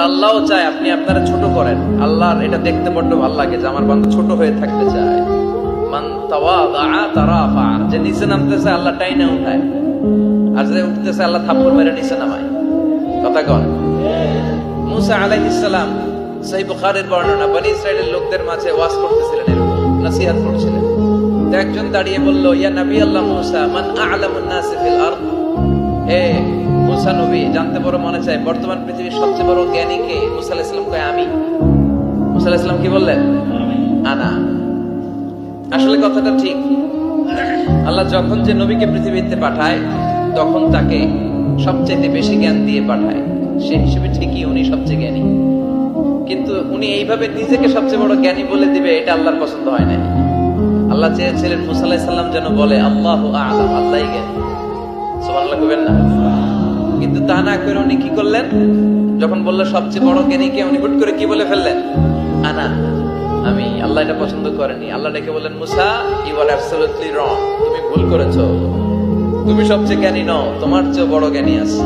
আল্লাহও চায় আপনি আপনারা ছোট করেন। আল্লাহর এটা দেখতে বড্ড ভালো লাগে যে আমার বান্দা ছোট হয়ে থাকতে চায়। মান তাওয়াদা তারাফা, যে নিচে নামতেছে আল্লাহ টাইনা উঠায়, আর যে উঠতেছে আল্লাহ থাপ্পড় মেরে নিচে নামায়। কথা কন। মুসা আলাইহিস সালাম, সহিহ বুখারীর বর্ণনা, বনি ইসরাইলের লোকদের মাঝে ওয়াজ করতেছিলেন, এরকম নসিহত করছিলেন। তো একজন দাঁড়িয়ে বলল, ইয়া নবী আল্লাহ মুসা, মান আ'লামুন নাস ফিল আরদ। হে মুসা নবী, জানতে বড় মনে চায় বর্তমান পৃথিবীর সবচেয়ে বড় জ্ঞানী কে? মুসা আলাইহিস সালাম কয় আমি। মুসা আলাইহিস সালাম কি বললেন? আনা। আসলে কথাটা ঠিক। আল্লাহ যখন যে নবীকে পৃথিবীতে পাঠায় তখন তাকে সবচেয়ে বেশি জ্ঞান দিয়ে পাঠায়, সেই হিসেবে ঠিকই উনি সবচেয়ে জ্ঞানী। কিন্তু উনি এইভাবে নিজেকে সবচেয়ে বড় জ্ঞানী বলে দিবে, এটা আল্লাহর পছন্দ হয় না। আল্লাহ চেয়েছিলেন মুসা আলাইহিস সালাম যেন বলে আল্লাহু আ'লাম, আল্লাহই জ্ঞানী। সুবহানাল্লাহ কইবেন না? কিন্তু তা না করে উনি কি করলেন? যখন বললো সবচেয়ে বড় জ্ঞানী কে, উনি হুট করে কি বলে ফেললেন? আনা, আমি। আল্লাহ এটা পছন্দ করেনি। আল্লাহ ডেকে বললেন, মুসা, ইউ আর অ্যাবসলিউটলি রং, তুমি ভুল করেছো। তুমি সবচেয়ে জ্ঞানী নও, তোমার চেয়ে বড় জ্ঞানী আছে।